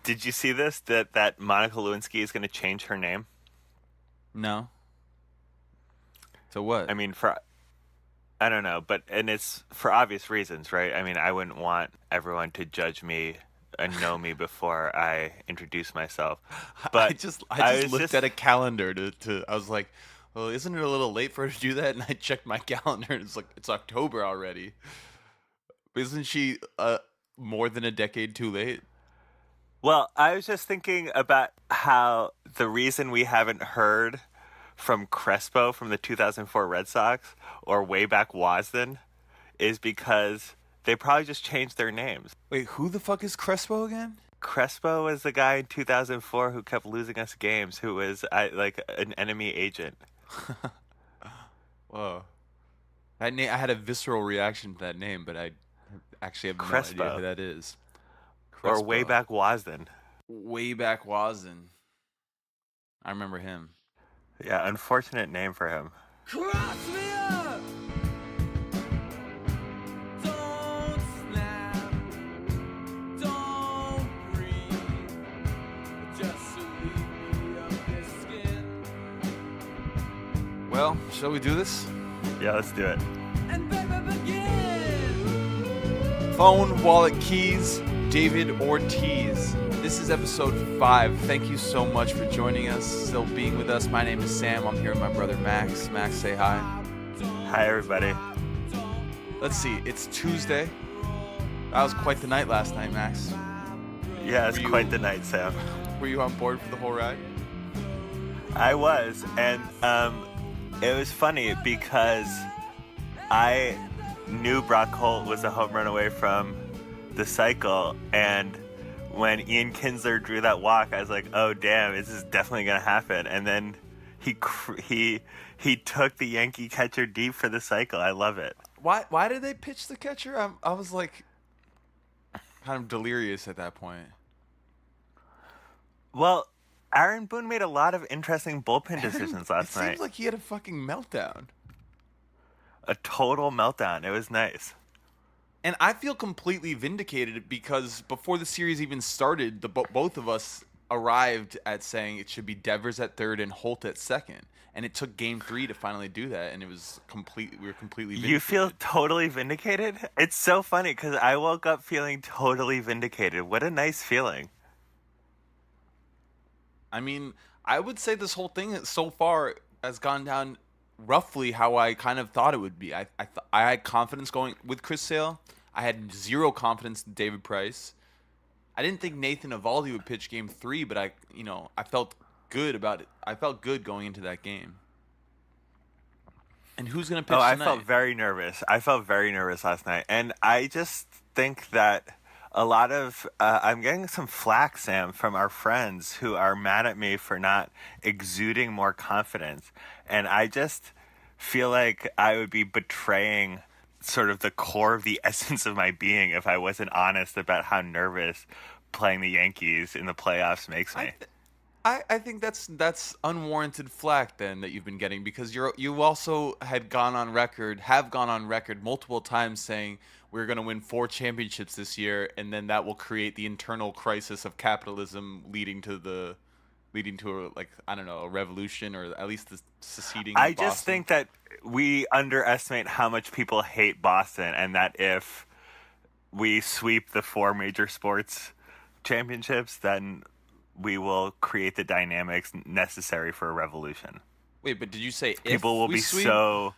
Did you see this? That Monica Lewinsky is going to change her name? No. So what? I mean, I don't know, and it's for obvious reasons, right? I mean, I wouldn't want everyone to judge me and know me before I introduce myself. But I just looked at a calendar to I was like, well, isn't it a little late for her to do that? And I checked my calendar and it's like it's October already. Isn't she more than a decade too late? Well, I was just thinking about how the reason we haven't heard from Crespo from the 2004 Red Sox or way back Wasden is because they probably just changed their names. Wait, who the fuck is Crespo again? Crespo was the guy in 2004 who kept losing us games, who was like an enemy agent. Whoa. I had a visceral reaction to that name, but I actually have no Crespo. idea who that is. Crespo. Or way back Wasden. Way back Wasden. I remember him. Yeah, unfortunate name for him. Cross me up! Don't snap, don't breathe, just leave me up this skin. Well, shall we do this? Yeah, let's do it. And baby begin! Phone, wallet, keys, David Ortiz. This is episode 5. Thank you so much for joining us, still being with us. My name is Sam. I'm here with my brother Max. Max, say hi. Hi, everybody. Let's see. It's Tuesday. That was quite the night last night, Max. Yeah, it's quite the night, Sam. Were you on board for the whole ride? I was, and it was funny because I knew Brock Holt was a home run away from the cycle, and when Ian Kinsler drew that walk, I was like, "Oh damn, this is definitely gonna happen." And then he took the Yankee catcher deep for the cycle. I love it. Why did they pitch the catcher? I was like, kind of delirious at that point. Well, Aaron Boone made a lot of interesting bullpen decisions last night. It seems like he had a fucking meltdown. A total meltdown. It was nice. And I feel completely vindicated because before the series even started, both of us arrived at saying it should be Devers at third and Holt at second. And it took Game 3 to finally do that, and we were completely vindicated. You feel totally vindicated? It's so funny because I woke up feeling totally vindicated. What a nice feeling. I mean, I would say this whole thing so far has gone down roughly how I kind of thought it would be. I had confidence going with Chris Sale. I had zero confidence in David Price. I didn't think Nathan Eovaldi would pitch Game 3, but I felt good about it. I felt good going into that game. And who's going to pitch tonight? I felt very nervous. I felt very nervous last night. And I just think that a lot of I'm getting some flack, Sam, from our friends who are mad at me for not exuding more confidence. And I just feel like I would be betraying sort of the core of the essence of my being if I wasn't honest about how nervous playing the Yankees in the playoffs makes me. I think that's unwarranted flack then that you've been getting because you also have gone on record multiple times saying we're going to win 4 championships this year, and then that will create the internal crisis of capitalism leading to a revolution or at least the seceding. I just think that we underestimate how much people hate Boston, and that if we sweep the 4 major sports championships, then we will create the dynamics necessary for a revolution. Wait, but did you say if people will we be sweep? so?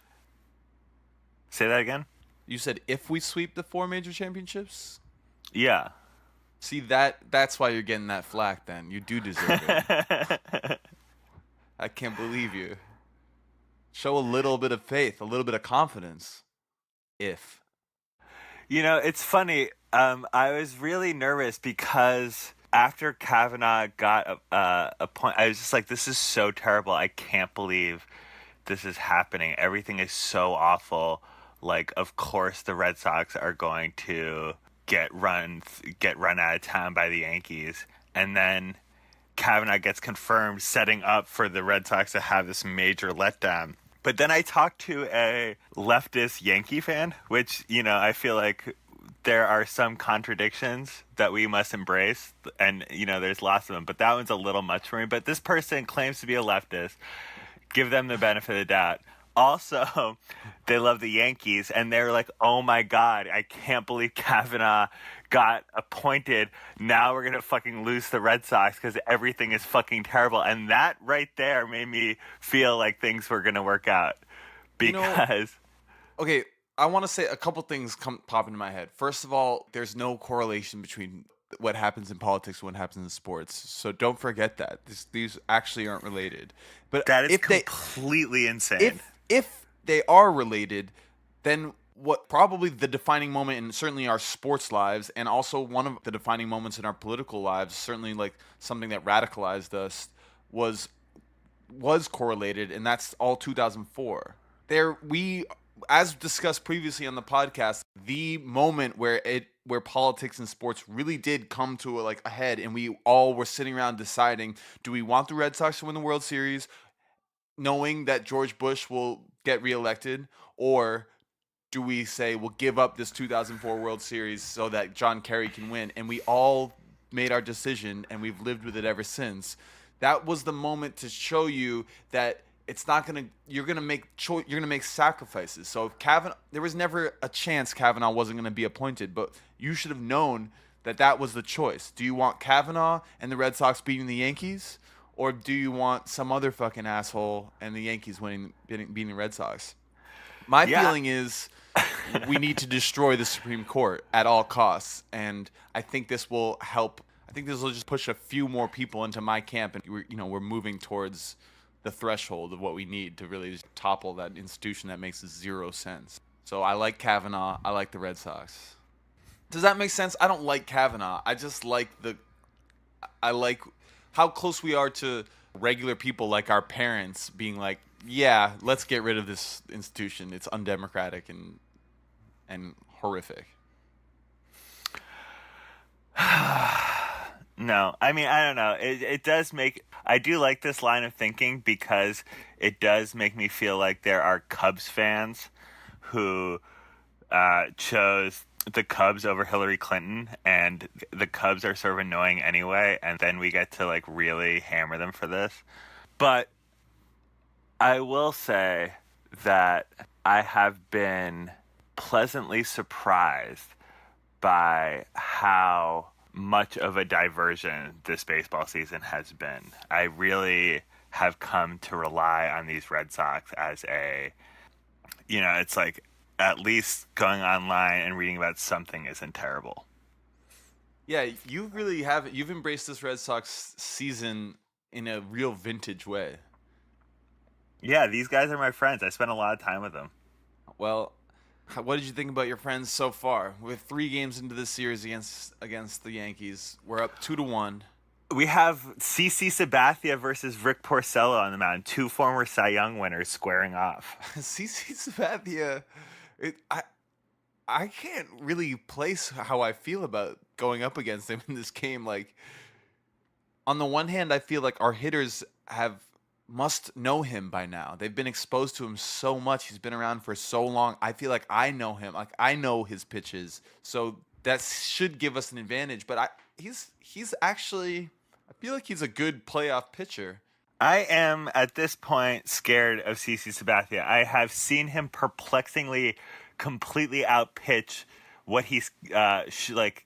Say that again. You said if we sweep the 4 major championships? Yeah. See, that's why you're getting that flack then. You do deserve it. I can't believe you. Show a little bit of faith, a little bit of confidence. If. It's funny. I was really nervous because after Kavanaugh got a point, I was just like, this is so terrible. I can't believe this is happening. Everything is so awful. Like, of course the Red Sox are going to get run out of town by the Yankees. And then Kavanaugh gets confirmed, setting up for the Red Sox to have this major letdown. But then I talked to a leftist Yankee fan, which, I feel like there are some contradictions that we must embrace, and there's lots of them, but that one's a little much for me. But this person claims to be a leftist. Give them the benefit of the doubt. Also, they love the Yankees, and they're like, oh my God, I can't believe Kavanaugh got appointed. Now we're going to fucking lose the Red Sox because everything is fucking terrible. And that right there made me feel like things were going to work out. Because... Okay, I want to say a couple things pop into my head. First of all, there's no correlation between what happens in politics and what happens in sports. So don't forget that. These actually aren't related. But that is completely insane. If they are related, then what probably the defining moment in certainly our sports lives, and also one of the defining moments in our political lives, certainly like something that radicalized us, was correlated, and that's all 2004. As discussed previously on the podcast, the moment where politics and sports really did come to a head, and we all were sitting around deciding, do we want the Red Sox to win the World Series, knowing that George Bush will get reelected, or do we say we'll give up this 2004 World Series so that John Kerry can win? And we all made our decision, and we've lived with it ever since. That was the moment to show you that it's not gonna. You're gonna make sacrifices. So if there was never a chance Kavanaugh wasn't gonna be appointed, but you should have known that was the choice. Do you want Kavanaugh and the Red Sox beating the Yankees, or do you want some other fucking asshole and the Yankees beating the Red Sox? My feeling is we need to destroy the Supreme Court at all costs, and I think this will help. I think this will just push a few more people into my camp, and we're moving towards the threshold of what we need to really just topple that institution that makes zero sense. So I like Kavanaugh. I like the Red Sox. Does that make sense? I don't like Kavanaugh. I just like I like how close we are to regular people like our parents being like, yeah, let's get rid of this institution. It's undemocratic and horrific. No, I mean, I don't know. It does I do like this line of thinking because it does make me feel like there are Cubs fans who chose the Cubs over Hillary Clinton, and the Cubs are sort of annoying anyway, and then we get to really hammer them for this. But I will say that I have been pleasantly surprised by how much of a diversion this baseball season has been. I really have come to rely on these Red Sox as it's like at least going online and reading about something isn't terrible. Yeah, you really have. You've embraced this Red Sox season in a real vintage way. Yeah, these guys are my friends. I spent a lot of time with them. Well, what did you think about your friends so far? We're 3 games into this series against the Yankees. We're up 2-1. We have CC Sabathia versus Rick Porcello on the mound, 2 former Cy Young winners squaring off. CC Sabathia, I can't really place how I feel about going up against him in this game. Like, on the one hand, I feel like our hitters must know him by now. They've been exposed to him so much. He's been around for so long. I feel like I know him. Like, I know his pitches. So that should give us an advantage. But he's actually, I feel like he's a good playoff pitcher. I am, at this point, scared of CC Sabathia. I have seen him perplexingly completely outpitch what he's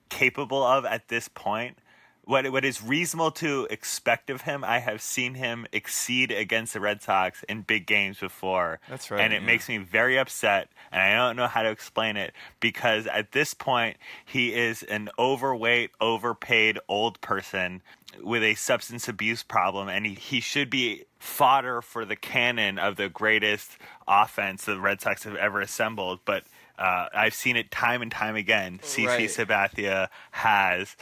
capable of at this point. What is reasonable to expect of him, I have seen him exceed against the Red Sox in big games before. That's right. And it makes me very upset, and I don't know how to explain it, because at this point, he is an overweight, overpaid old person with a substance abuse problem, and he should be fodder for the cannon of the greatest offense the Red Sox have ever assembled. But I've seen it time and time again. CC Sabathia has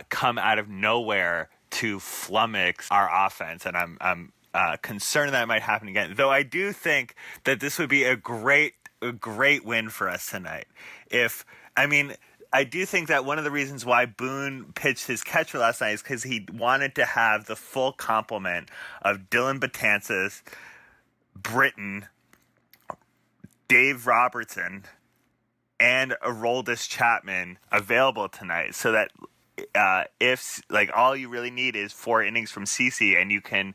come out of nowhere to flummox our offense, and I'm concerned that might happen again. Though I do think that this would be a great win for us tonight. I do think that one of the reasons why Boone pitched his catcher last night is because he wanted to have the full complement of Dylan Betances, Britton, Dave Robertson, and Aroldis Chapman available tonight, so that if like all you really need is 4 innings from CC, and you can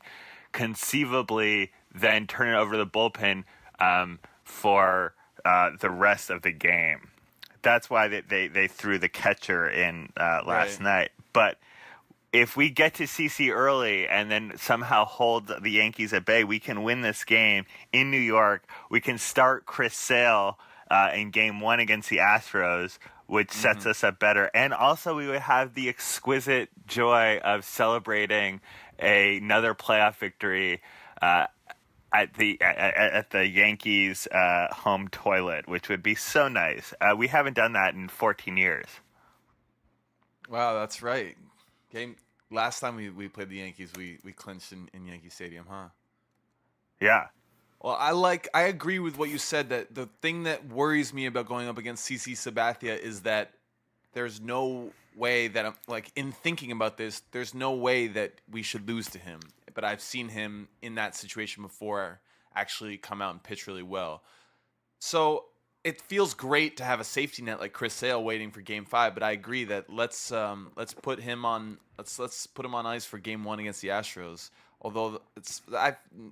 conceivably then turn it over to the bullpen for the rest of the game. That's why they threw the catcher in last night. But if we get to CC early and then somehow hold the Yankees at bay, we can win this game in New York. We can start Chris Sale in Game 1 against the Astros, which sets us up better. And also we would have the exquisite joy of celebrating another playoff victory at the Yankees' home toilet, which would be so nice. We haven't done that in 14 years. Wow, that's right. Last time we played the Yankees, we clinched in Yankee Stadium, huh? Yeah. Well, I agree with what you said, that the thing that worries me about going up against CC Sabathia is that there's no way that I'm like, in thinking about this, there's no way that we should lose to him. But I've seen him in that situation before actually come out and pitch really well. So it feels great to have a safety net like Chris Sale waiting for Game 5. But I agree that let's put him on ice for Game 1 against the Astros. Although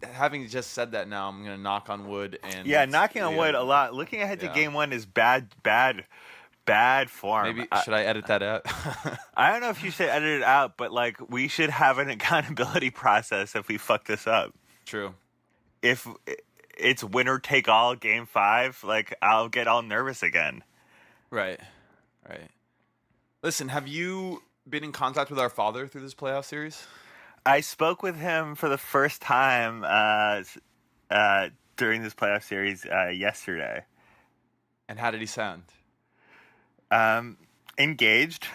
having just said that now, I'm gonna knock on wood and knocking on wood a lot. Looking ahead to Game 1 is bad form. Maybe should I edit that out? I don't know if you should edit it out, but like we should have an accountability process if we fuck this up. True. If it's winner take all Game 5, like I'll get all nervous again. Right. Listen, have you been in contact with our father through this playoff series? I spoke with him for the first time during this playoff series yesterday. And how did he sound? Engaged.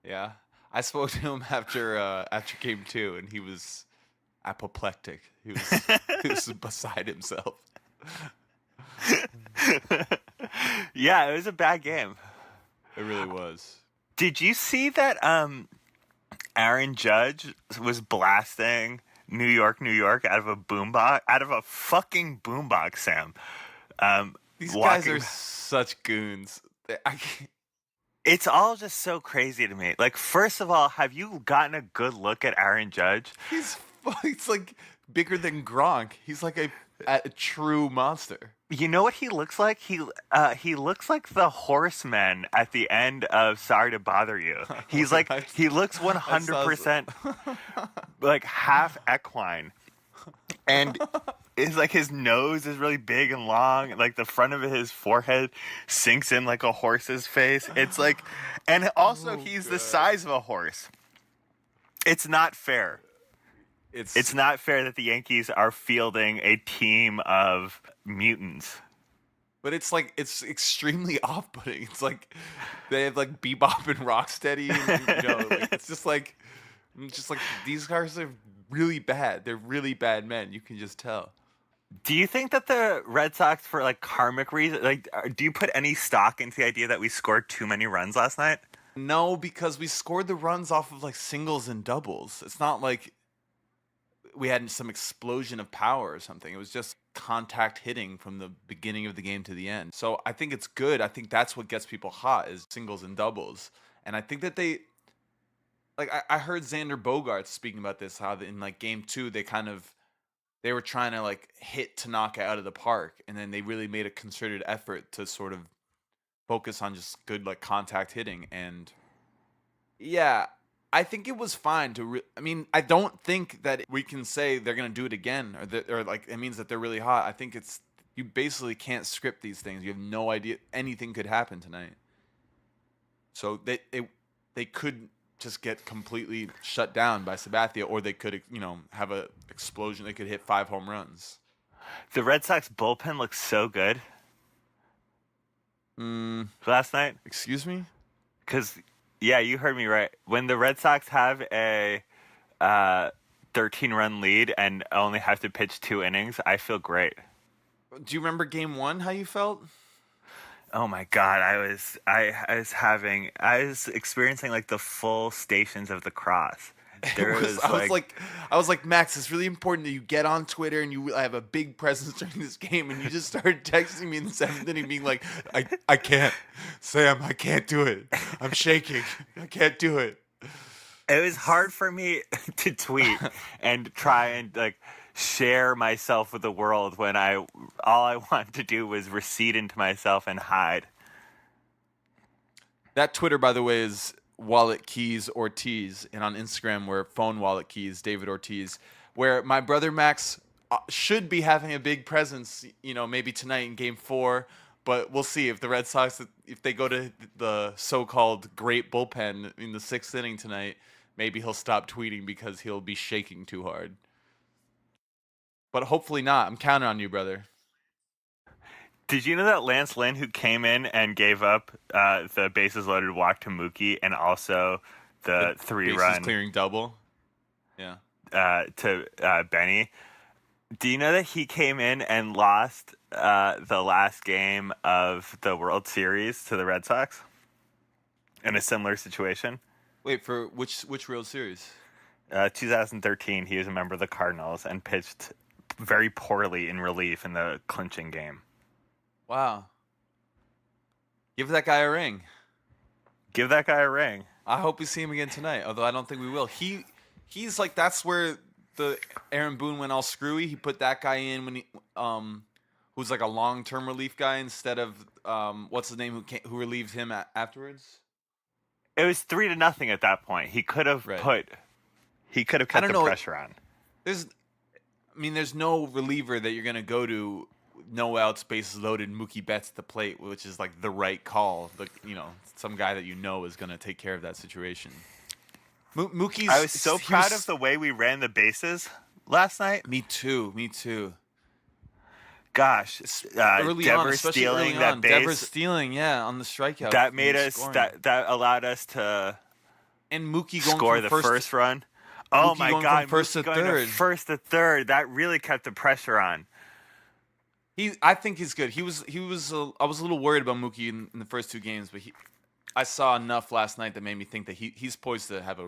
Yeah. I spoke to him after Game 2, and he was apoplectic. He was beside himself. Yeah, it was a bad game. It really was. Did you see that Aaron Judge was blasting New York out of a fucking boombox, Sam? These guys are such goons. It's all just so crazy to me. Like, first of all, have you gotten a good look at Aaron Judge? He's like bigger than Gronk. He's like a true monster. You know what he looks like? He looks like the horseman at the end of Sorry to Bother You. He's like he looks 100% like half equine, and it's like his nose is really big and long. Like the front of his forehead sinks in like a horse's face. It's like, and also he's the size of a horse. It's not fair. It's not fair that the Yankees are fielding a team of mutants. But it's extremely off-putting. It's like they have like Bebop and Rocksteady, and, it's just like these guys are really bad. They're really bad men. You can just tell. Do you think that the Red Sox, for like karmic reasons, like, do you put any stock into the idea that we scored too many runs last night? No, because we scored the runs off of like singles and doubles. It's not like we had some explosion of power or something. It was just contact hitting from the beginning of the game to the end. So I think it's good. I think that's what gets people hot is singles and doubles. And I think that they, like, I heard Xander Bogaerts speaking about this, how in like Game 2, they were trying to like hit Tanaka out of the park. And then they really made a concerted effort to sort of focus on just good like contact hitting. And yeah, I think it was fine to. I mean, I don't think that we can say they're gonna do it again, or like it means that they're really hot. I think it's you basically can't script these things. You have no idea anything could happen tonight. So they could just get completely shut down by Sabathia, or they could have a explosion. They could hit 5 home runs. The Red Sox bullpen looks so good. Last night. Excuse me? Because. Yeah, you heard me right. When the Red Sox have a 13-run lead and only have to pitch 2 innings, I feel great. Do you remember Game 1, how you felt? Oh my God, I was experiencing like the full Stations of the Cross. There was I was like, Max, it's really important that you get on Twitter and you have a big presence during this game. And you just started texting me in the seventh inning, being like, I can't, Sam, I can't do it. I'm shaking. I can't do it. It was hard for me to tweet and try and like share myself with the world when all I wanted to do was recede into myself and hide. That Twitter, by the way, is Wallet Keys Ortiz, and on Instagram we're Phone Wallet Keys David Ortiz, where my brother Max should be having a big presence, maybe tonight in Game 4, but we'll see if the Red Sox, if they go to the so-called great bullpen in the 6th inning tonight, maybe he'll stop tweeting because he'll be shaking too hard. But hopefully not. I'm counting on you, brother. Did you know that Lance Lynn, who came in and gave up the bases loaded walk to Mookie and also the 3-run clearing double, to Benny, do you know that he came in and lost the last game of the World Series to the Red Sox in a similar situation? Wait, for which World Series? 2013, he was a member of the Cardinals and pitched very poorly in relief in the clinching game. Wow. Give that guy a ring. Give that guy a ring. I hope we see him again tonight, although I don't think we will. He's like, that's where the Aaron Boone went all screwy. He put that guy in when he who's like a long-term relief guy instead of what's his name who relieved him afterwards? It was 3-0 at that point. He could have kept the pressure on. There's no reliever that you're going to go to, no outs, bases loaded, Mookie Betts at the plate, which is like the right call. Some guy that is going to take care of that situation. Mookie's. I was so proud of the way we ran the bases last night. Me too. Gosh, Devers stealing that base. Devers stealing, on the strikeout. That made us. That allowed us to. And Mookie going score the first run. Oh my God! First to third. That really kept the pressure on. I think he's good. I was a little worried about Mookie in the first 2 games, but I saw enough last night that made me think that he's poised to have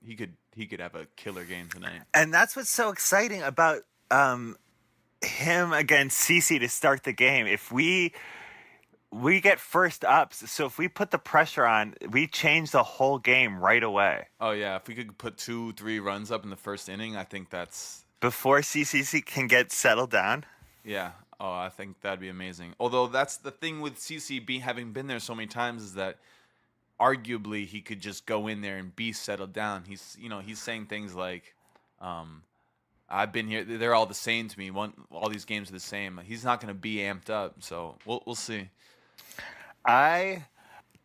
he could have a killer game tonight. And that's what's so exciting about him against CC to start the game. If we get first ups, so if we put the pressure on, we change the whole game right away. Oh yeah, if we could put 2-3 runs up in the first inning, I think that's before CCC can get settled down. Yeah. Oh, I think that'd be amazing. Although that's the thing with CC having been there so many times is that arguably he could just go in there and be settled down. He's saying things like, I've been here. They're all the same to me. All these games are the same. He's not going to be amped up. So we'll see. I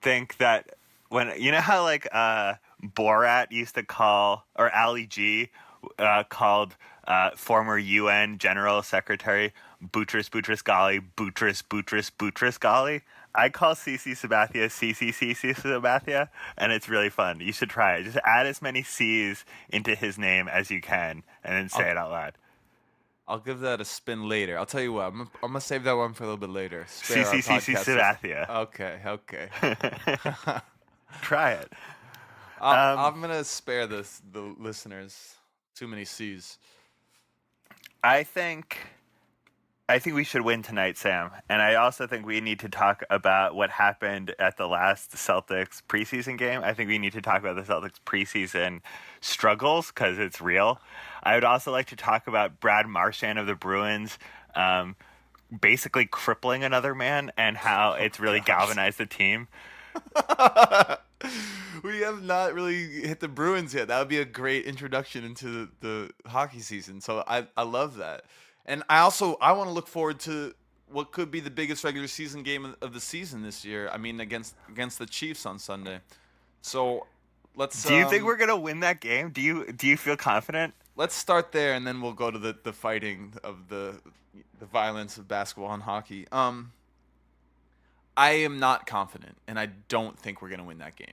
think that when how like Borat used to call, or Ali G called former UN General Secretary Boutros Ghali. I call CC Sabathia CC Sabathia, and it's really fun. You should try it. Just add as many C's into his name as you can, and then say it out loud. I'll give that a spin later. I'll tell you what. I'm gonna save that one for a little bit later. CC Sabathia. Okay. Try it. I'm gonna spare the listeners too many C's. I think we should win tonight, Sam. And I also think we need to talk about what happened at the last Celtics preseason game. I think we need to talk about the Celtics preseason struggles because it's real. I would also like to talk about Brad Marchand of the Bruins basically crippling another man and how it's really galvanized the team. We have not really hit the Bruins yet. That would be a great introduction into the hockey season. So I love that. And I want to look forward to what could be the biggest regular season game of the season this year. I mean, against the Chiefs on Sunday. So let's. Do you think we're gonna win that game? Do you feel confident? Let's start there, and then we'll go to the fighting of the violence of basketball and hockey. I am not confident, and I don't think we're gonna win that game.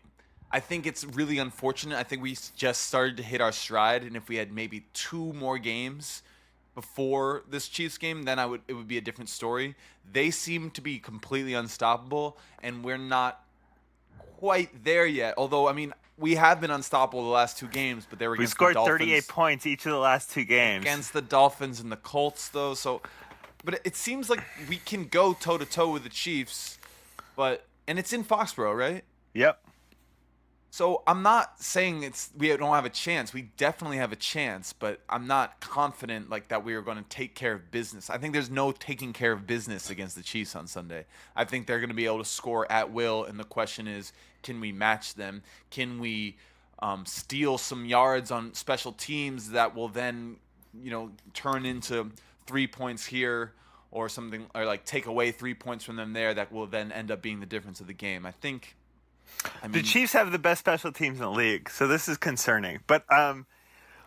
I think it's really unfortunate. I think we just started to hit our stride, and if we had maybe 2 more games before this Chiefs game, then it would be a different story. They seem to be completely unstoppable, and we're not quite there yet. Although, I mean, we have been unstoppable the last 2 games, but they were We against scored the Dolphins. 38 points each of the last 2 games. Against the Dolphins and the Colts, though. So, but it seems like we can go toe-to-toe with the Chiefs. And it's in Foxborough, right? Yep. So I'm not saying we don't have a chance. We definitely have a chance, but I'm not confident like that we are going to take care of business. I think there's no taking care of business against the Chiefs on Sunday. I think they're going to be able to score at will, and the question is, can we match them? Can we steal some yards on special teams that will then, turn into 3 points here or something, or like take away 3 points from them there that will then end up being the difference of the game. I mean, the Chiefs have the best special teams in the league, so this is concerning. But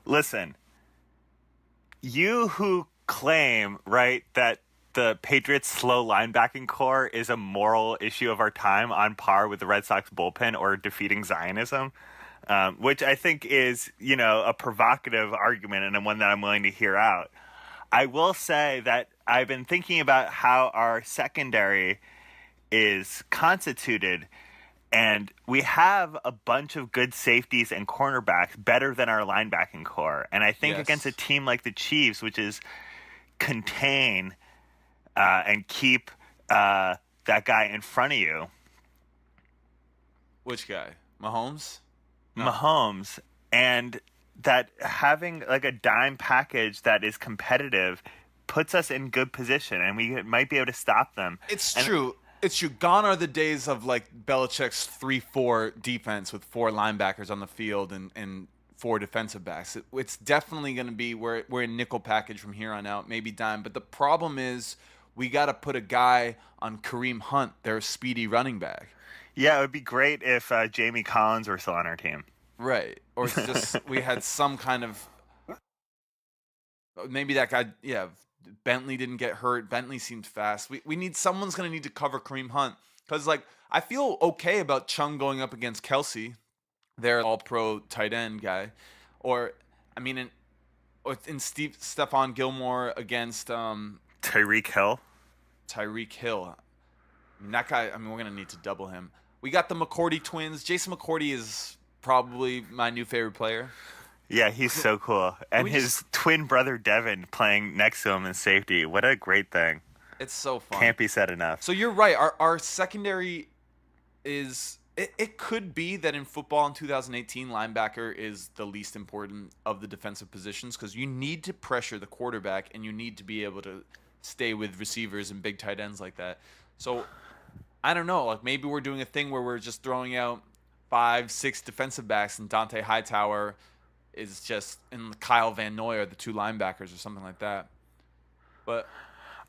listen, you who claim, right, that the Patriots' slow linebacking core is a moral issue of our time on par with the Red Sox bullpen or defeating Zionism, which I think is, a provocative argument and one that I'm willing to hear out. I will say that I've been thinking about how our secondary is constituted. And we have a bunch of good safeties and cornerbacks better than our linebacking core. And I think against a team like the Chiefs, which is contain and keep that guy in front of you. Which guy? Mahomes? No. Mahomes. And that having like a dime package that is competitive puts us in good position. And we might be able to stop them. It's true. It's true. Gone are the days of like Belichick's 3-4 defense with 4 linebackers on the field and 4 defensive backs. It's definitely going to be we're in nickel package from here on out, maybe dime. But the problem is we got to put a guy on Kareem Hunt, their speedy running back. Yeah, it would be great if Jamie Collins were still on our team. Right. Or just we had some kind of maybe that guy. Yeah. Bentley didn't get hurt. Bentley seemed fast. We need someone's going to need to cover Kareem Hunt because I feel okay about Chung going up against Kelsey, their all-pro tight end guy, or in Stephon Gilmore against Tyreek Hill. Tyreek Hill. That guy. We're going to need to double him. We got the McCourty twins. Jason McCourty is probably my new favorite player. Yeah, he's so cool. And his twin brother, Devin, playing next to him in safety. What a great thing. It's so fun. Can't be said enough. So you're right. Our secondary is – it could be that in football in 2018, linebacker is the least important of the defensive positions because you need to pressure the quarterback and you need to be able to stay with receivers and big tight ends like that. So I don't know. Like maybe we're doing a thing where we're just throwing out 5-6 defensive backs and Dante Hightower – is just in Kyle Van Noy are the 2 linebackers or something like that. But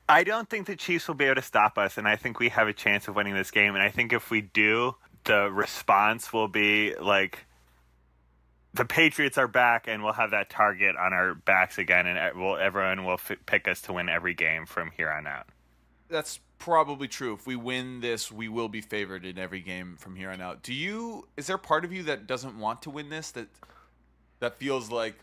I don't think the Chiefs will be able to stop us, and I think we have a chance of winning this game. And I think if we do, the response will be like the Patriots are back, and we'll have that target on our backs again, and everyone will pick us to win every game from here on out. That's probably true. If we win this, we will be favored in every game from here on out. Is there part of you that doesn't want to win this, that feels like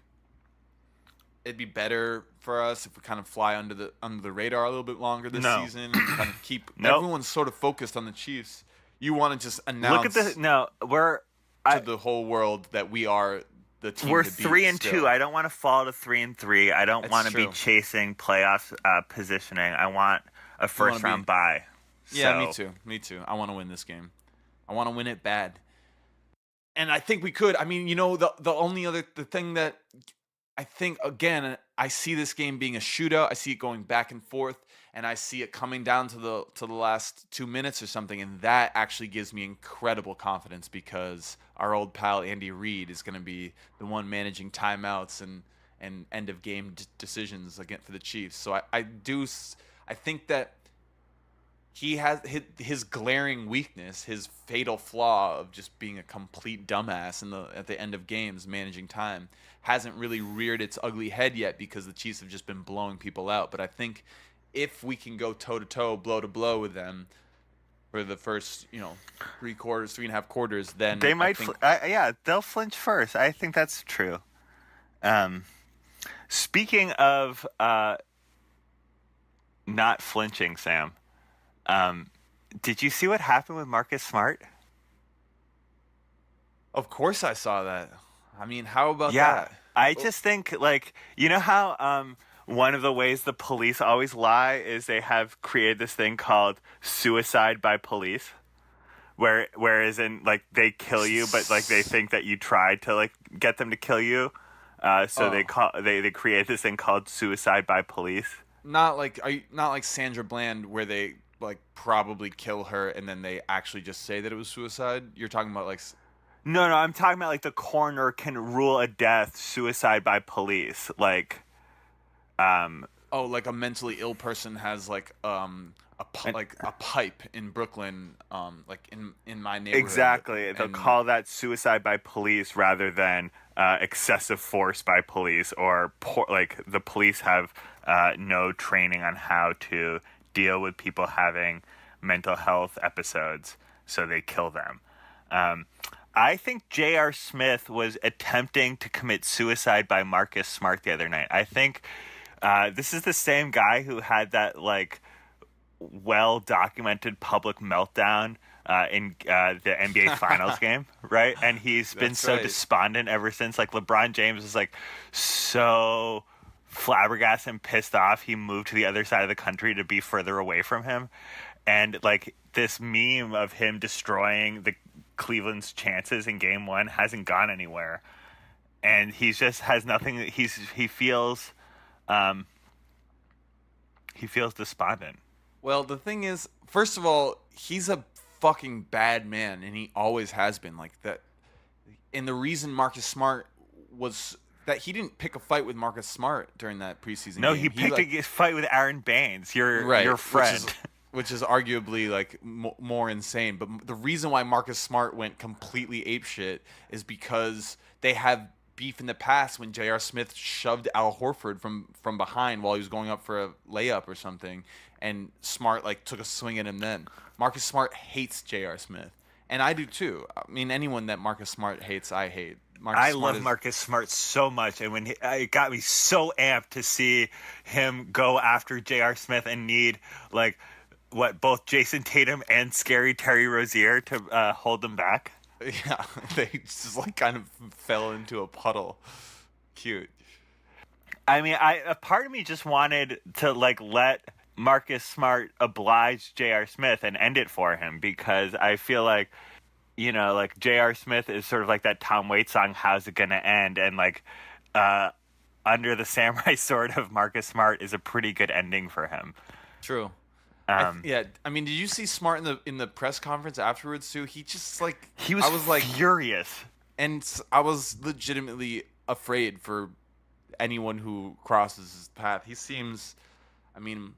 it'd be better for us if we kind of fly under the radar a little bit longer this season and kind of keep everyone's sort of focused on the Chiefs? You want to just announce to the whole world that we are the team. We're to beat 3-2. still. I don't want to fall to 3-3. I don't want to be chasing playoff positioning. I want a first round bye. Yeah, me too. I want to win this game. I want to win it bad. And I think we could. The thing that I think, again, I see this game being a shootout. I see it going back and forth, and I see it coming down to the last 2 minutes or something, and that actually gives me incredible confidence because our old pal Andy Reid is going to be the one managing timeouts and end of game decisions again for the Chiefs. So I think that he has his glaring weakness, his fatal flaw of just being a complete dumbass at the end of games, managing time, hasn't really reared its ugly head yet because the Chiefs have just been blowing people out. But I think if we can go toe-to-toe, blow-to-blow with them for the first, 3.5 quarters, then they might they'll flinch first. I think that's true. Speaking of not flinching, Sam, did you see what happened with Marcus Smart? Of course I saw that. I mean, how about Yeah, that? I just think like you know how one of the ways the police always lie is they have created this thing called suicide by police, whereas in like they kill you, but like they think that you tried to like get them to kill you, so Oh. they create this thing called suicide by police. Not like Sandra Bland where they like probably kill her and then they actually just say that it was suicide. You're talking about like No, I'm talking about like the coroner can rule a death suicide by police, oh, like a mentally ill person has like and- like a pipe in Brooklyn, like in my neighborhood. exactly. They'll And call that suicide by police rather than excessive force by police, or like the police have no training on how to deal with people having mental health episodes, so they kill them. I think J.R. Smith was attempting to commit suicide by Marcus Smart the other night. I think this is the same guy who had that like well-documented public meltdown in the NBA Finals game, right? And he's been That's so right. despondent ever since. Like LeBron James is like so flabbergasted and pissed off. He moved to the other side of the country to be further away from him, and like this meme of him destroying the Cleveland's chances in Game 1 hasn't gone anywhere, and he just has nothing. He feels despondent. well, the thing is, first of all, he's a fucking bad man and he always has been like that. And the reason Marcus Smart was that he didn't pick a fight with Marcus Smart during that preseason No, game. he picked like, a fight with Aaron Baines, your right, friend. which is arguably like more insane. But the reason why Marcus Smart went completely apeshit is because they have beef in the past when J.R. Smith shoved Al Horford from behind while he was going up for a layup or something, and Smart like took a swing at him. Then Marcus Smart hates J.R. Smith, and I do too. I mean, anyone that Marcus Smart hates, I hate. I love Marcus Smart so much, and when it got me so amped to see him go after J.R. Smith and need like both Jason Tatum and Scary Terry Rozier to hold them back. Yeah, they just like kind of fell into a puddle. Cute. I mean, a part of me just wanted to like let Marcus Smart oblige J.R. Smith and end it for him, because I feel like, you know, like J.R. Smith is sort of like that Tom Waits song, "How's It Gonna End?" And like Under the Samurai Sword of Marcus Smart is a pretty good ending for him. True. Yeah, I mean, did you see Smart in the press conference afterwards too? He just like He was I was like, furious. and I was legitimately afraid for anyone who crosses his path. He seems, I mean,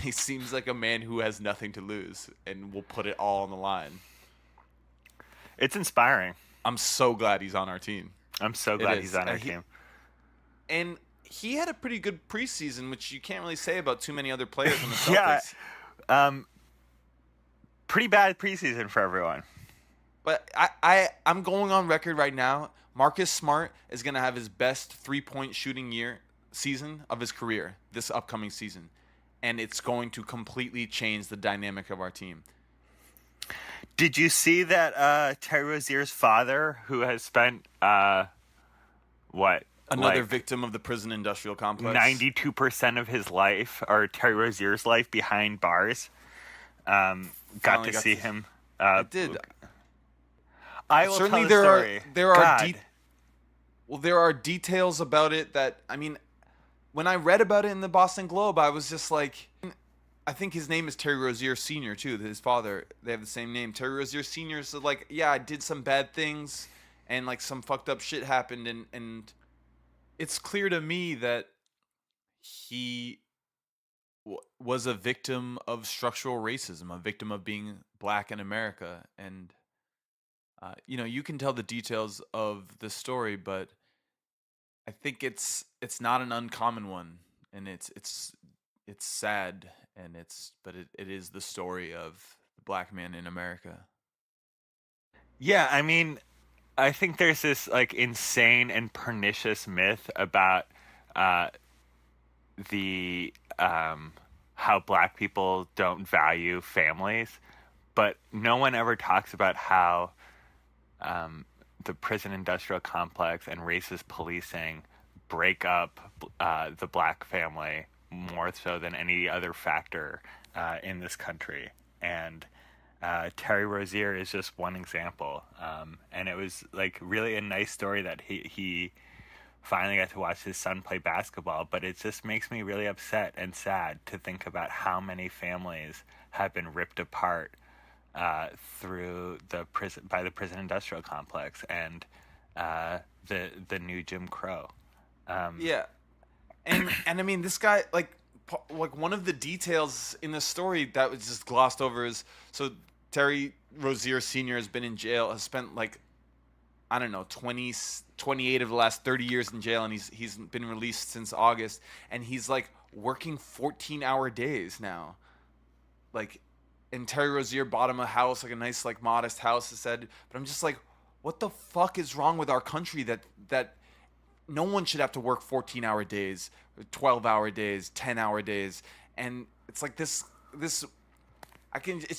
he seems like a man who has nothing to lose and will put it all on the line. It's inspiring. I'm so glad he's on our team. I'm so glad is. he's on our team. And he had a pretty good preseason, which you can't really say about too many other players on the Celtics. Yeah, pretty bad preseason for everyone. But I'm going on record right now. Marcus Smart is going to have his best three-point shooting season of his career this upcoming season. And it's going to completely change the dynamic of our team. Did you see that Terry Rozier's father, who has spent Another victim of the prison industrial complex. 92% of his life, or Terry Rozier's life, behind bars, got to see him. I did. I will Certainly tell the story. there are details about it that, I mean, when I read about it in the Boston Globe, I was just like, I think his name is Terry Rozier Sr. too. His father, they have the same name. Terry Rozier Sr. said like, yeah, I did some bad things and like some fucked up shit happened, and it's clear to me that he was a victim of structural racism, a victim of being black in America. And you know, you can tell the details of the story, but I think it's not an uncommon one, and it's sad, and it is the story of the black man in America. Yeah, I mean, I think there's this like insane and pernicious myth about the how black people don't value families, but no one ever talks about how the prison industrial complex and racist policing break up the black family more so than any other factor in this country. And Terry Rozier is just one example. And it was like really a nice story that he finally got to watch his son play basketball, but it just makes me really upset and sad to think about how many families have been ripped apart through the prison industrial complex and the new Jim Crow. Yeah, and I mean, this guy, like one of the details in the story that was just glossed over is, so Terry Rozier Sr. has been in jail, has spent like, I don't know, 28 of the last 30 years in jail, and he's been released since August, and he's like working 14-hour days now. Like, and Terry Rozier bought him a house, like a nice, like modest house, I said. But I'm just like, what the fuck is wrong with our country that no one should have to work 14-hour days, 12-hour days, 10-hour days, and it's like this. It's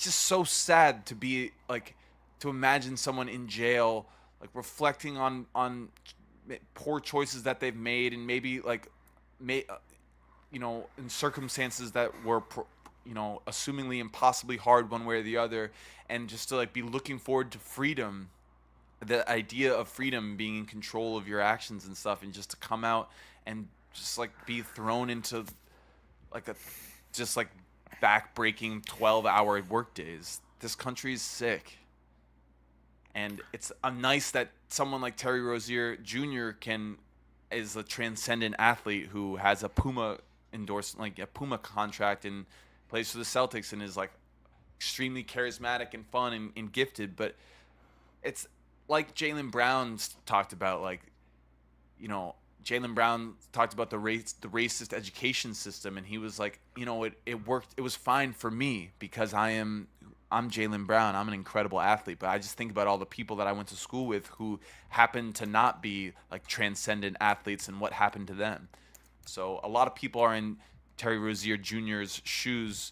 just so sad to be like, to imagine someone in jail, like reflecting on poor choices that they've made, and maybe like, in circumstances that were, assumingly impossibly hard one way or the other, and just to like be looking forward to freedom, the idea of freedom, being in control of your actions and stuff, and just to come out and just like be thrown into like back-breaking 12-hour work days. This country is sick. And it's nice that someone like Terry Rozier Jr. is a transcendent athlete who has a Puma endorsement, like a Puma contract, and plays for the Celtics, and is like extremely charismatic and fun and gifted. But it's like Jaylen Brown talked about, like, Jaylen Brown talked about the racist education system, and he was like, it worked. It was fine for me because I'm Jaylen Brown. I'm an incredible athlete, but I just think about all the people that I went to school with who happen to not be like transcendent athletes, and what happened to them. So a lot of people are in Terry Rozier Jr.'s shoes,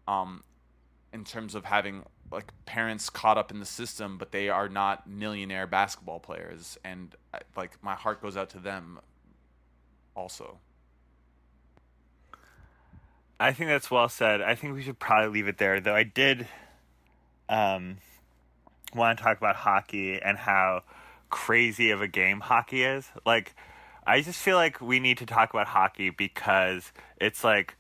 in terms of having like parents caught up in the system, but they are not millionaire basketball players, and like my heart goes out to them also. I think that's well said. I think we should probably leave it there, though I did want to talk about hockey and how crazy of a game hockey is. Like, I just feel like we need to talk about hockey because it's like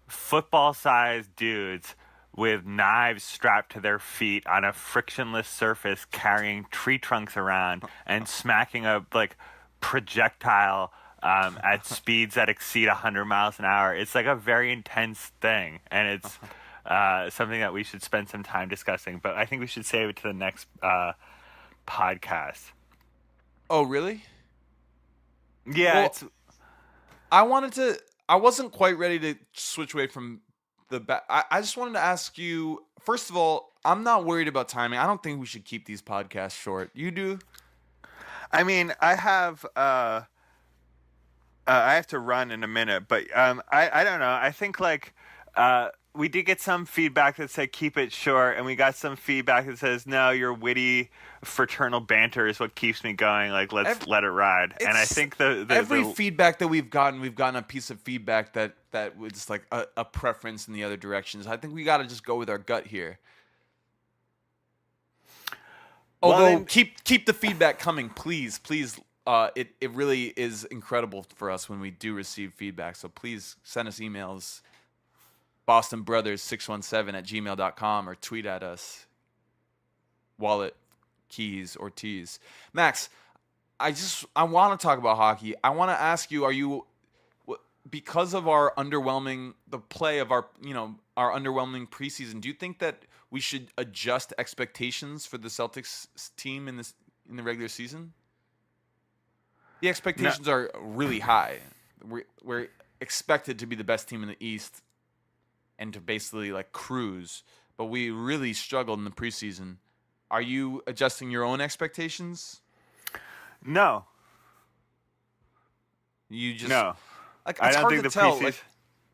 football-sized dudes with knives strapped to their feet on a frictionless surface carrying tree trunks around and smacking a like projectile at speeds that exceed 100 miles an hour. It's like a very intense thing, and it's something that we should spend some time discussing. But I think we should save it to the next podcast. Oh, really? Yeah. Well, I wasn't quite ready to switch away from I just wanted to ask you, first of all, I'm not worried about timing. I don't think we should keep these podcasts short. You do? I mean, I have to run in a minute, but I don't know. I think like we did get some feedback that said keep it short, and we got some feedback that says no, your witty fraternal banter is what keeps me going. Like, let's let it ride. And I think every feedback that we've gotten a piece of feedback that was like a preference in the other directions. I think we got to just go with our gut here. Although keep the feedback coming, please. It really is incredible for us when we do receive feedback. So please send us emails. BostonBrothers617@gmail.com, or tweet at us. Wallet, Keys, Ortiz. Max, I want to talk about hockey. I want to ask you, because of our underwhelming preseason, do you think that we should adjust expectations for the Celtics team in the regular season? The expectations are really high. We're expected to be the best team in the East and to basically like cruise, but we really struggled in the preseason. Are you adjusting your own expectations? No. You just no. Like, I it's don't hard think to the tell. preseason.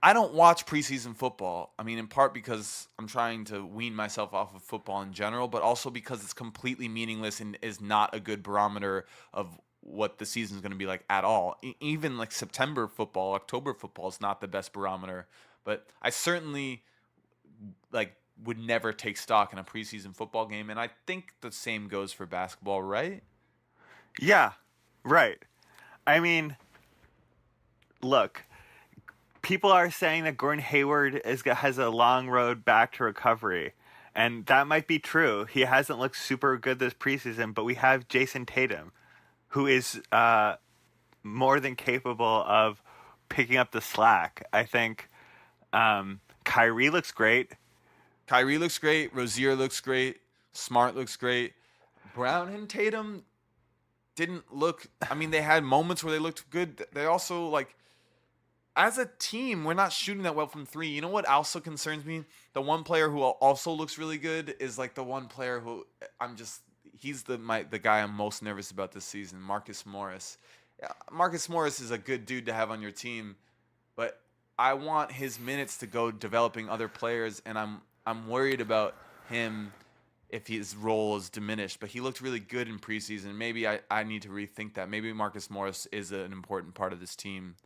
I don't watch preseason football. I mean, in part because I'm trying to wean myself off of football in general, but also because it's completely meaningless and is not a good barometer of what the season's going to be like at all. Even like September football, October football is not the best barometer. But I certainly like would never take stock in a preseason football game, and I think the same goes for basketball, right? Yeah, right. I mean, look, people are saying that Gordon Hayward has a long road back to recovery, and that might be true. He hasn't looked super good this preseason, but we have Jason Tatum, who is more than capable of picking up the slack. I think Kyrie looks great. Kyrie looks great. Rozier looks great. Smart looks great. Brown and Tatum didn't look. I mean, they had moments where they looked good. They also, like, as a team, we're not shooting that well from three. You know what also concerns me? The one player who also looks really good is like the one player who he's the guy I'm most nervous about this season, Marcus Morris. Yeah, Marcus Morris is a good dude to have on your team, but I want his minutes to go developing other players, and I'm worried about him if his role is diminished. But he looked really good in preseason. Maybe I need to rethink that. Maybe Marcus Morris is an important part of this team.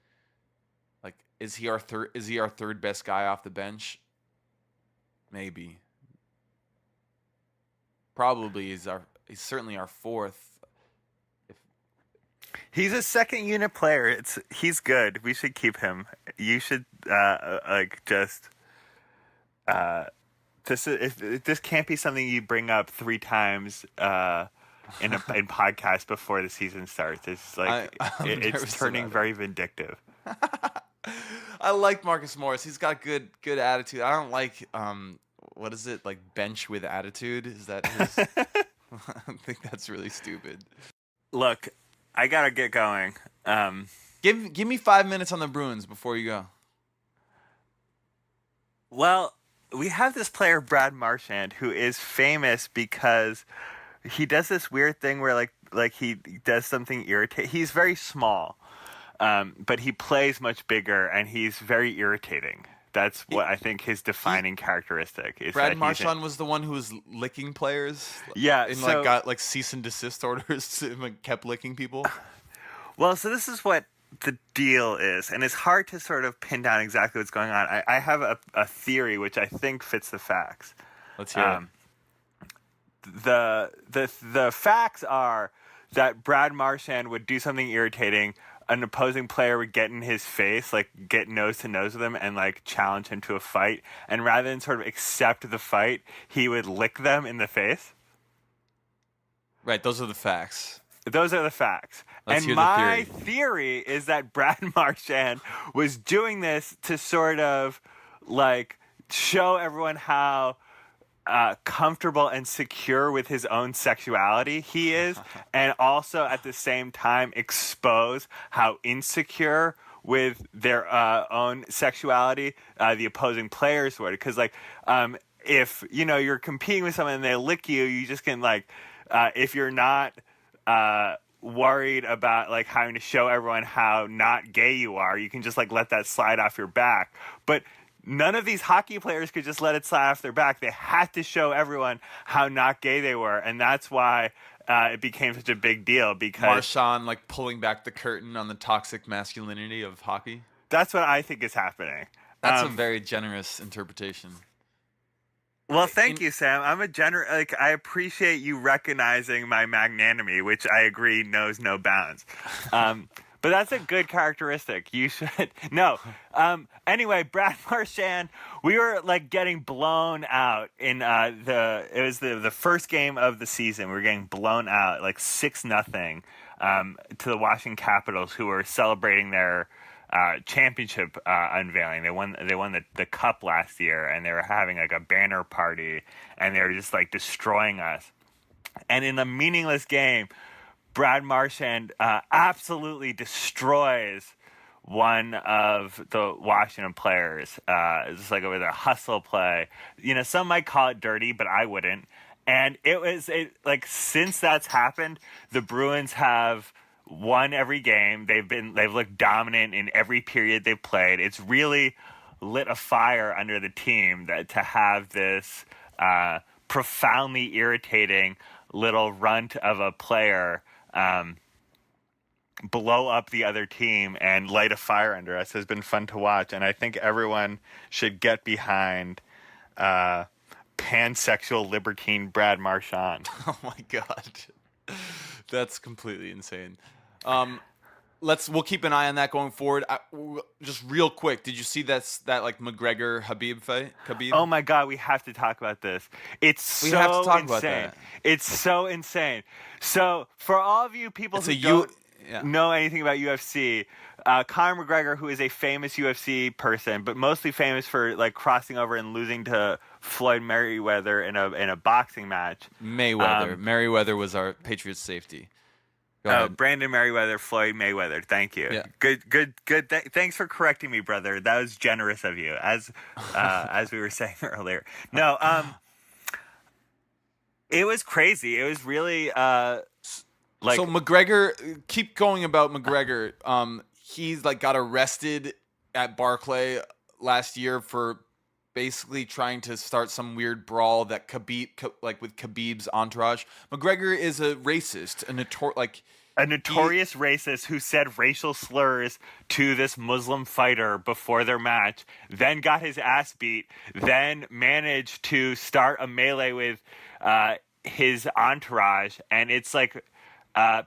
Like, is he our third best guy off the bench? Maybe. Probably he's certainly our fourth. He's a second unit player. He's good. We should keep him. You should this can't be something you bring up 3 times in podcast before the season starts. It's like it's turning very vindictive. I like Marcus Morris. He's got good attitude. I don't like what is it, like, bench with attitude? Is that his? I think that's really stupid. Look, I gotta get going. Give me 5 minutes on the Bruins before you go. Well, we have this player, Brad Marchand, who is famous because he does this weird thing where like he does something irritating. He's very small, but he plays much bigger, and he's very irritating. That's what I think his defining characteristic is. Brad Marchand was the one who was licking players. Yeah, and got like cease and desist orders and like kept licking people. Well, so this is what the deal is, and it's hard to sort of pin down exactly what's going on. I have a theory which I think fits the facts. Let's hear it. The facts are that Brad Marchand would do something irritating. An opposing player would get in his face, like get nose to nose with him, and like challenge him to a fight. And rather than sort of accept the fight, he would lick them in the face. Right, those are the facts. Those are the facts. Let's hear my the theory is that Brad Marchand was doing this to sort of like show everyone how comfortable and secure with his own sexuality he is, and also at the same time expose how insecure with their own sexuality the opposing players were. Because if you're competing with someone and they lick you, you just can if you're not worried about like having to show everyone how not gay you are, you can just like let that slide off your back. But none of these hockey players could just let it slide off their back. They had to show everyone how not gay they were, and that's why it became such a big deal. Because Marchand like pulling back the curtain on the toxic masculinity of hockey. That's what I think is happening. That's a very generous interpretation. Well, thank you, Sam. I'm I appreciate you recognizing my magnanimity, which I agree knows no bounds. But that's a good characteristic. You should no. Anyway, Brad Marchand, we were like getting blown out in the first game of the season. We were getting blown out like 6-0 to the Washington Capitals, who were celebrating their championship unveiling. They won the cup last year, and they were having like a banner party, and they were just like destroying us. And in a meaningless game, Brad Marchand absolutely destroys one of the Washington players. It's just like with a hustle play. Some might call it dirty, but I wouldn't. And since that's happened, the Bruins have won every game. They've looked dominant in every period they've played. It's really lit a fire under the team that to have this profoundly irritating little runt of a player blow up the other team and light a fire under us has been fun to watch. And I think everyone should get behind pansexual libertine Brad Marchand. Oh my God. That's completely insane. We'll keep an eye on that going forward. Just real quick, did you see that like McGregor Khabib fight? Khabib? Oh my God, we have to talk about this. We have to talk insane. about that. It's so insane. So for all of you people who don't know anything about UFC, Connor McGregor, who is a famous UFC person, but mostly famous for like crossing over and losing to Floyd Mayweather in a boxing match. Mayweather was our Patriots safety. Brandon Merriweather, Floyd Mayweather. Thank you. Yeah. Good. Thanks for correcting me, brother. That was generous of you, as we were saying earlier. No, it was crazy. It was really so McGregor. Keep going about McGregor. He's like got arrested at Barclay last year for basically trying to start some weird brawl that with Khabib's entourage. McGregor is a racist, a notorious racist who said racial slurs to this Muslim fighter before their match, then got his ass beat, then managed to start a melee with his entourage, and it's like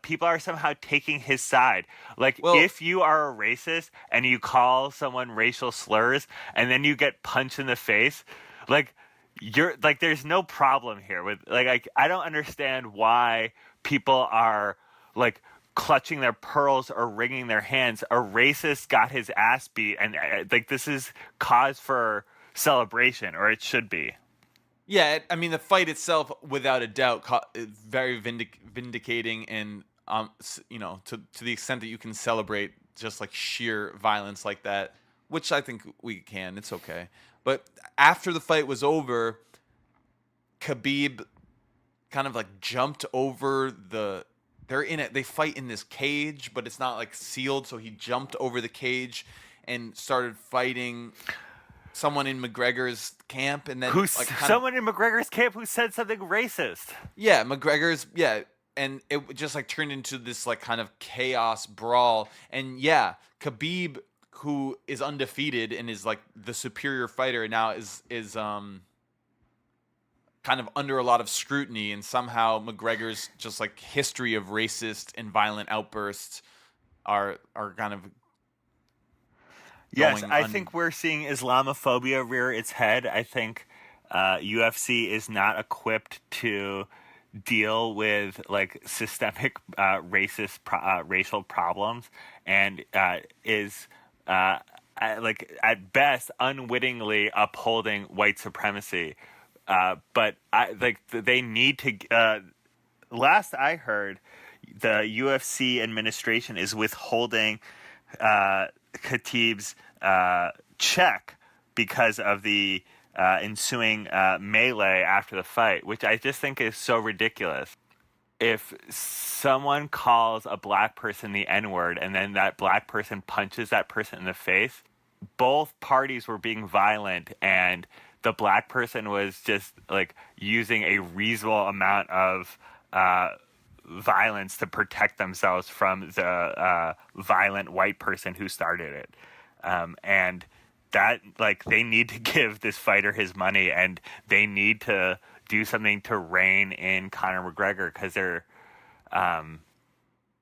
people are somehow taking his side. If you are a racist and you call someone racial slurs and then you get punched in the face, you're like, there's no problem here with I don't understand why people are like clutching their pearls or wringing their hands. A racist got his ass beat, and this is cause for celebration, or it should be. Yeah, I mean, the fight itself, without a doubt, is very vindicating, and to the extent that you can celebrate just like sheer violence like that, which I think we can. It's okay. But after the fight was over, Khabib kind of like jumped over they fight in this cage, but it's not like sealed, so he jumped over the cage and started fighting someone in McGregor's camp, and then someone in McGregor's camp who said something racist. Yeah, and it just like turned into this like kind of chaos brawl. And yeah, Khabib, who is undefeated and is like the superior fighter now, is kind of under a lot of scrutiny, and somehow McGregor's just like history of racist and violent outbursts are kind of. Yes, I think we're seeing Islamophobia rear its head. I think UFC is not equipped to deal with like systemic racial problems, and is at best unwittingly upholding white supremacy. But they need to. Last I heard, the UFC administration is withholding Khabib's check because of the ensuing melee after the fight, which I just think is so ridiculous. If someone calls a black person the N-word and then that black person punches that person in the face, both parties were being violent, and the black person was just like using a reasonable amount of violence to protect themselves from the violent white person who started it. And that, they need to give this fighter his money, and they need to do something to rein in Conor McGregor, because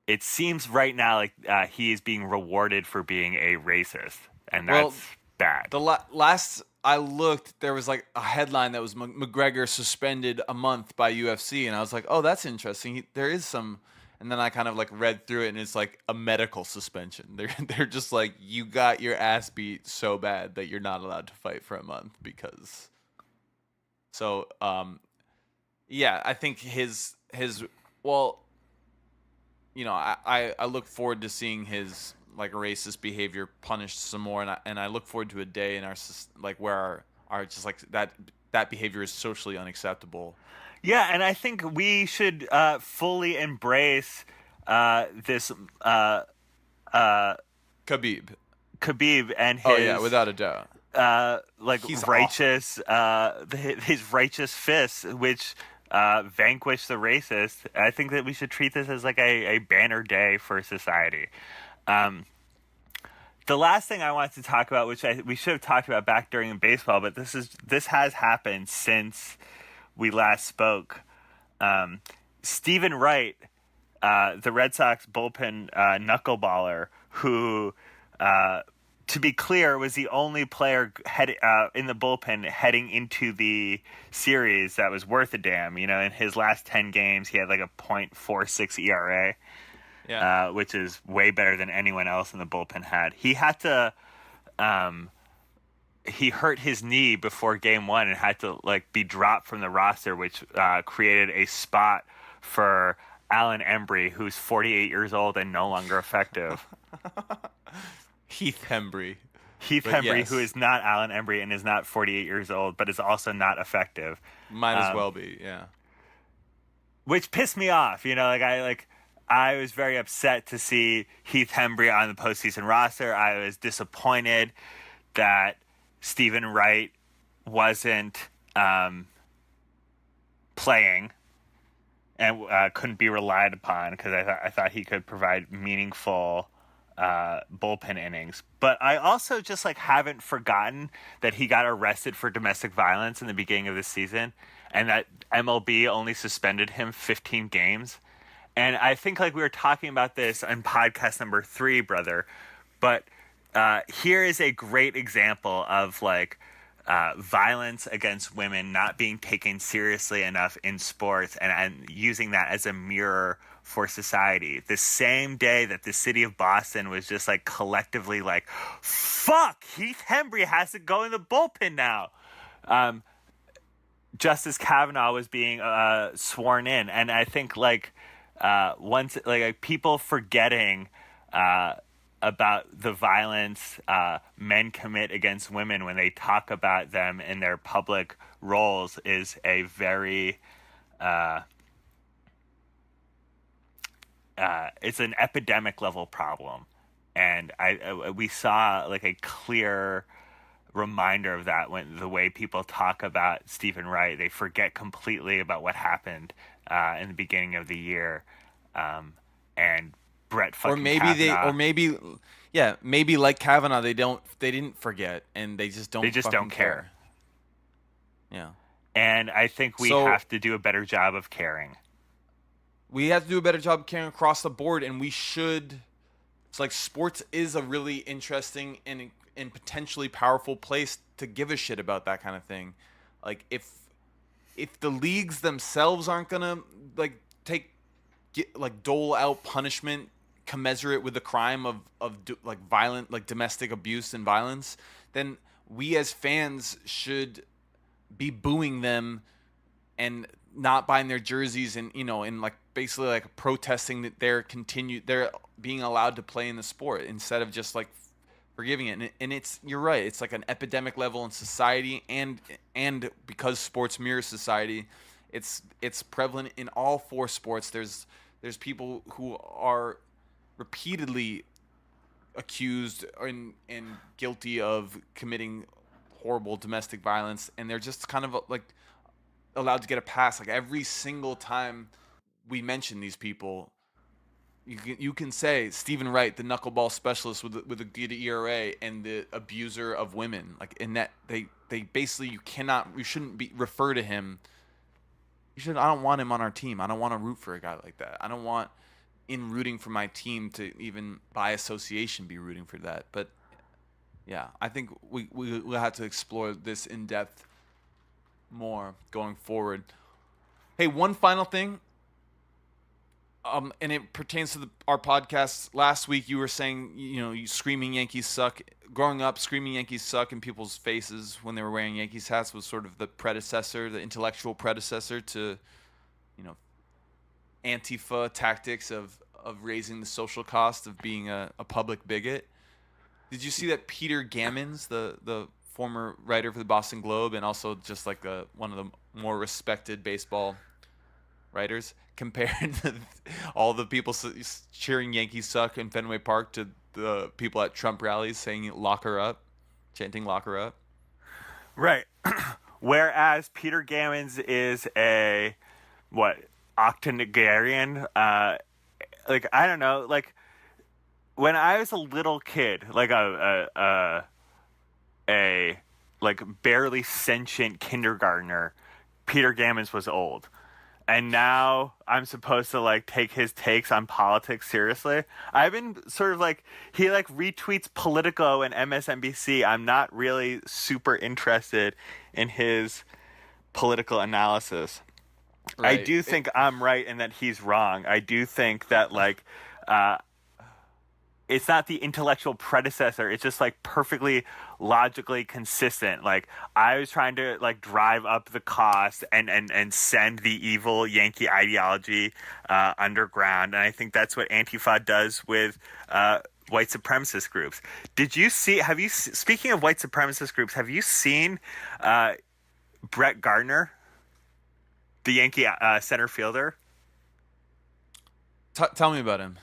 it seems right now like he is being rewarded for being a racist, and that's bad. The last I looked, there was like a headline that was McGregor suspended a month by UFC, and I was like, oh, that's interesting. There is some. And then I kind of like read through it, and it's like a medical suspension. They're just like, you got your ass beat so bad that you're not allowed to fight for a month because. So, yeah, I think his I look forward to seeing his like racist behavior punished some more, and I look forward to a day in our where our just like that behavior is socially unacceptable. Yeah, and I think we should fully embrace this Khabib and his without a doubt. like He's righteous, his righteous fists, which vanquish the racist. I think that we should treat this as like a banner day for society. The last thing I wanted to talk about, which we should have talked about back during baseball, but this has happened since we last spoke. Stephen Wright, the Red Sox bullpen knuckleballer, who, to be clear, was the only player in the bullpen heading into the series that was worth a damn. You know, in his last 10 games, he had like a .46 ERA. Yeah. Which is way better than anyone else in the bullpen had. He had to, he hurt his knee before game one and had to like be dropped from the roster, which created a spot for Alan Embry, who's 48 years old and no longer effective. Heath Hembry. Yes. Who is not Alan Embry and is not 48 years old, but is also not effective. Might as well be, yeah. Which pissed me off, you know, I was very upset to see Heath Hembry on the postseason roster. I was disappointed that Stephen Wright wasn't playing and couldn't be relied upon because I thought he could provide meaningful bullpen innings. But I also just haven't forgotten that he got arrested for domestic violence in the beginning of the season and that MLB only suspended him 15 games. And I think we were talking about this on podcast number 3, brother. But here is a great example of violence against women not being taken seriously enough in sports and using that as a mirror for society. The same day that the city of Boston was just collectively fuck, Heath Hembry has to go in the bullpen now. Justice Kavanaugh was being sworn in. And I think once people forgetting about the violence men commit against women when they talk about them in their public roles is a very it's an epidemic level problem, and we saw a clear reminder of that when the way people talk about Stephen Wright. They forget completely about what happened in the beginning of the year, and Brett fucking Kavanaugh. Maybe like Kavanaugh, they didn't forget, and they just don't care. Yeah, and I think we have to do a better job of caring. We have to do a better job of caring across the board, and we should. It's sports is a really interesting and potentially powerful place to give a shit about that kind of thing. If the leagues themselves aren't gonna dole out punishment commensurate with the crime of violent domestic abuse and violence, then we as fans should be booing them and not buying their jerseys and basically protesting that they're being allowed to play in the sport instead of just forgiving it. And you're right, it's an epidemic level in society, and because sports mirror society, it's prevalent in all 4 sports. There's people who are repeatedly accused and guilty of committing horrible domestic violence, and they're just kind of allowed to get a pass. Every single time we mention these people, you can say Stephen Wright, the knuckleball specialist with a good ERA and the abuser of women. In that they basically you shouldn't refer to him. I don't want him on our team. I don't want to root for a guy like that. I don't want, in rooting for my team, to even by association be rooting for that. But yeah, I think we'll have to explore this in depth more going forward. Hey, one final thing. And it pertains to our podcast. Last week, you were saying, you screaming Yankees suck. Growing up, screaming Yankees suck in people's faces when they were wearing Yankees hats was sort of the intellectual predecessor to, Antifa tactics of raising the social cost of being a public bigot. Did you see that Peter Gammons, the former writer for the Boston Globe and also just one of the more respected baseball writers, compared all the people cheering Yankees suck in Fenway Park to the people at Trump rallies saying "lock her up," chanting "lock her up"? Right. Whereas Peter Gammons is a octogenarian. Like, I don't know. Like, when I was a little kid, like a like barely sentient kindergartner, Peter Gammons was old. And now I'm supposed to like take his takes on politics seriously. I've been sort of like, he like retweets Politico and MSNBC. I'm not really super interested in his political analysis. Right. I do think I'm right and that he's wrong. I do think that like it's not the intellectual predecessor. It's just like perfectly logically consistent. Like, I was trying to like drive up the cost and send the evil Yankee ideology underground. And I think that's what Antifa does with white supremacist groups. Speaking of white supremacist groups, have you seen Brett Gardner, the Yankee center fielder? Tell me about him.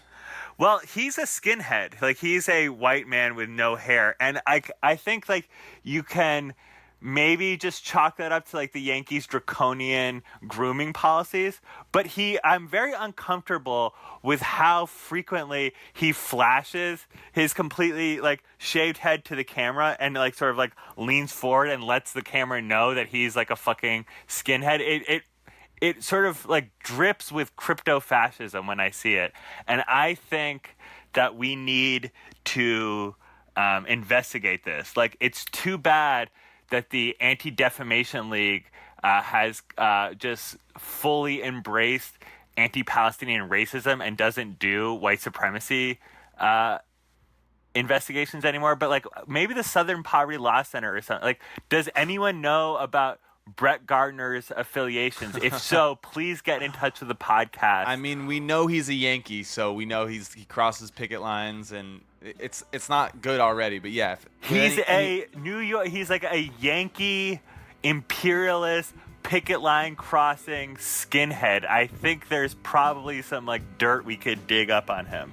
Well, he's a skinhead. Like, he's a white man with no hair. And I think, like, you can maybe just chalk that up to, like, the Yankees' draconian grooming policies. But I'm very uncomfortable with how frequently he flashes his completely, like, shaved head to the camera and, like, sort of, like, leans forward and lets the camera know that he's, like, a fucking skinhead. It sort of like drips with crypto-fascism when I see it. And I think that we need to investigate this. Like, it's too bad that the Anti-Defamation League has just fully embraced anti-Palestinian racism and doesn't do white supremacy investigations anymore. But like, maybe the Southern Poverty Law Center or something. Like, does anyone know about Brett Gardner's affiliations? If so, please get in touch with the podcast. I mean, we know he's a Yankee, so we know he crosses picket lines, and it's not good already. But yeah, he's New York. He's like a Yankee imperialist picket line crossing skinhead. I think there's probably some like dirt we could dig up on him.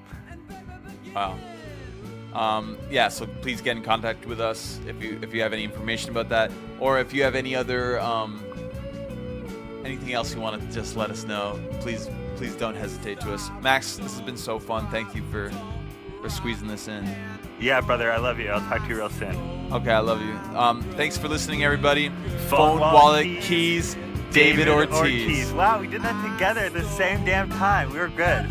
Wow. Yeah, so please get in contact with us if you have any information about that, or if you have any other anything else you want to just let us know. Please don't hesitate to us. Max, this has been so fun. Thank you for squeezing this in. Yeah, brother, I love you. I'll talk to you real soon. Okay, I love you. Thanks for listening, everybody. Phone, wallet, keys, David Ortiz. Wow, we did that together at the same damn time. We were good.